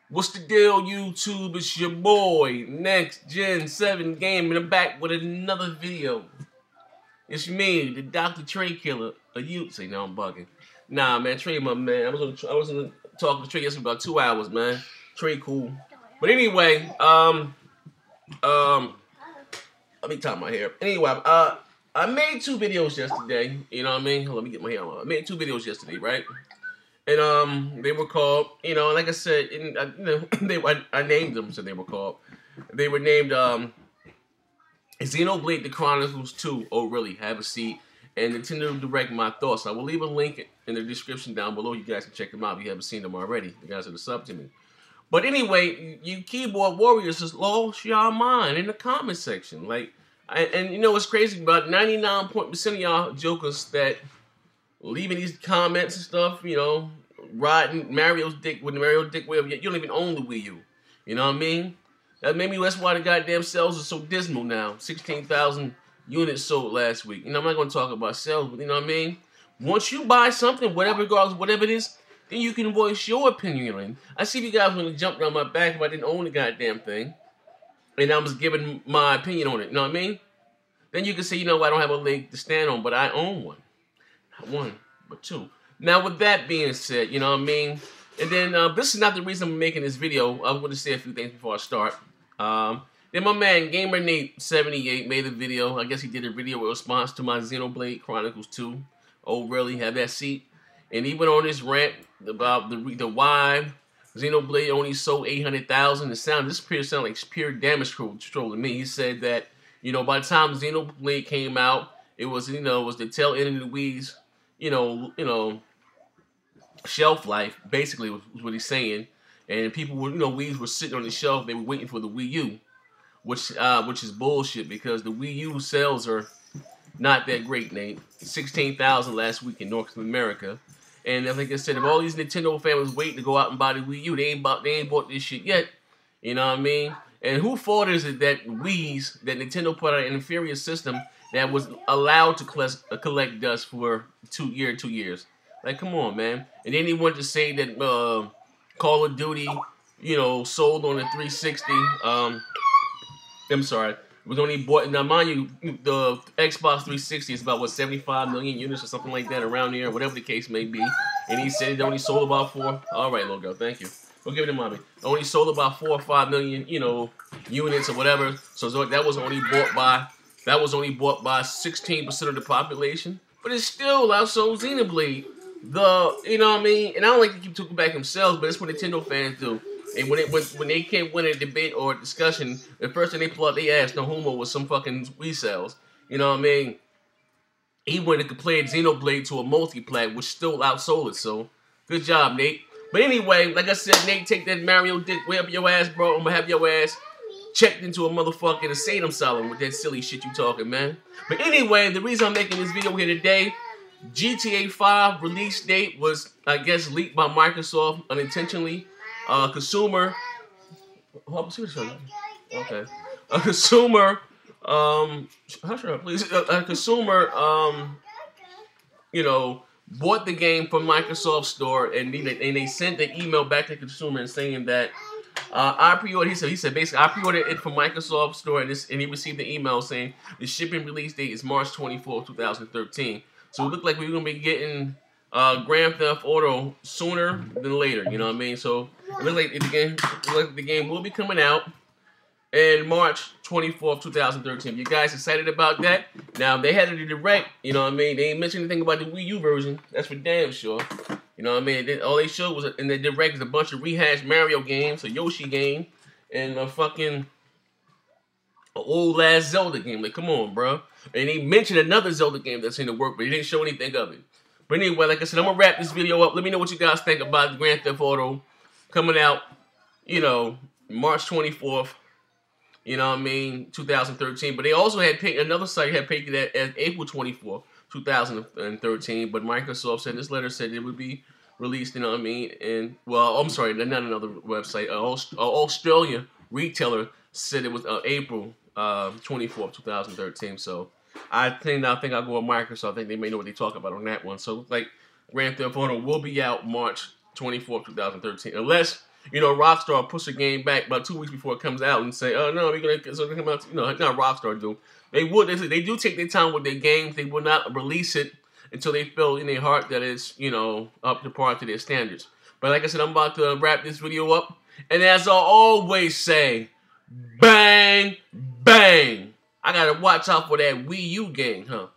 What's the deal, YouTube? It's your boy, Next Gen 7 Game, and I'm back with another video. It's me, the Dr. Trey Killer. You say no, I'm bugging. Nah, man, Trey, my man. I was gonna talk to Trey yesterday about 2 hours, man. Trey, cool. But anyway, let me tie my hair. Anyway, I made 2 videos yesterday. You know what I mean? Hold on, let me get my hair on. I made 2 videos yesterday, right? And they were called, like I said, I named them, so they were called. They were named Xenoblade: The Chronicles 2. Oh, really? Have a seat. And Nintendo Direct My Thoughts. I will leave a link in the description down below. You guys can check them out if you haven't seen them already. You guys are the sub to me. But anyway, you keyboard warriors just lost your mind in the comment section. And you know what's crazy? About 99% of y'all jokers that leaving these comments and stuff, riding Mario's dick with the Mario dick wave, you don't even own the Wii U. You know what I mean? That's why the goddamn sales are so dismal now. 16,000 units sold last week. I'm not going to talk about sales, but you know what I mean? Once you buy something, whatever it is, then you can voice your opinion. I see if you guys want to jump down my back if I didn't own the goddamn thing. And I was giving my opinion on it. You know what I mean? Then you can say, I don't have a leg to stand on, but I own one. Not one, but 2. Now, with that being said, you know what I mean? And then, this is not the reason I'm making this video. I'm going to say a few things before I start. Then my man, GamerNate78, made a video. I guess he did a video in response to my Xenoblade Chronicles 2. Oh, really? Have that seat? And he went on this rant about the why Xenoblade only sold 800,000. This appears to sound like pure damage control to me. He said that, by the time Xenoblade came out, it was the tail end of the Wii's, shelf life, basically was what he's saying. And people were, Wii's were sitting on the shelf. They were waiting for the Wii U, which is bullshit because the Wii U sales are not that great, Nate. 16,000 last week in North America. And like I said, if all these Nintendo fans waiting to go out and buy the Wii U, they ain't bought this shit yet. You know what I mean? And who fault is it that Nintendo put out an inferior system that was allowed to collect dust for 2 years? Like, come on, man. And then he wanted to say that Call of Duty, sold on the 360. I'm sorry. It was only bought. Now, mind you, the Xbox 360 is about, 75 million units or something like that around there, whatever the case may be. And he said it only sold about 4. All right, little girl, thank you. We'll give it to mommy. Only sold about 4 or 5 million, units or whatever. So that was only bought by 16% of the population. But it's still outsold Xenoblade. You know what I mean? And I don't like to keep talking back themselves, but it's what Nintendo fans do. And when they can't win a debate or a discussion, the first thing they pull out their ass, no homo, was some fucking Wii sales. You know what I mean? He went and compared Xenoblade to a multi-plat, which still outsold it. So, good job, Nate. But anyway, like I said, Nate, take that Mario dick way up your ass, bro. I'm gonna have your ass checked into a motherfucking insane asylum with that silly shit you talking, man. But anyway, the reason I'm making this video here today, GTA 5 release date was, I guess, leaked by Microsoft unintentionally. Consumer, okay. A consumer, hush her up, please. A consumer, bought the game from Microsoft Store, and they sent the email back to the consumer and saying that I pre-ordered. He said basically I pre-ordered it from Microsoft Store, and he received the email saying the shipping release date is March 24th, 2013. So it looked like we were gonna be getting Grand Theft Auto sooner than later, you know what I mean? So it looks like the game will be coming out in March 24th, 2013. You guys excited about that? Now, they had a direct, you know what I mean? They ain't mentioned anything about the Wii U version. That's for damn sure. You know what I mean? All they showed was in the direct is a bunch of rehashed Mario games, a Yoshi game, and a fucking old-ass Zelda game. Like, come on, bro. And they mentioned another Zelda game that's in the work, but he didn't show anything of it. But anyway, like I said, I'm going to wrap this video up. Let me know what you guys think about the Grand Theft Auto coming out, March 24th, 2013. But they also had another site had paid that as April 24th, 2013. But Microsoft said, this letter said it would be released, And, well, I'm sorry, not another website. Australia retailer said it was April 24th, 2013. So I think I'll go with Microsoft. I think they may know what they talk about on that one. So like Grand Theft Auto will be out March 24th, 2013. Unless Rockstar push a game back about 2 weeks before it comes out and say, "Oh no, it's gonna come out." Not Rockstar do. They do take their time with their games. They will not release it until they feel in their heart that it's up to par to their standards. But like I said, I'm about to wrap this video up, and as I always say, bang bang. I gotta watch out for that Wii U game, huh?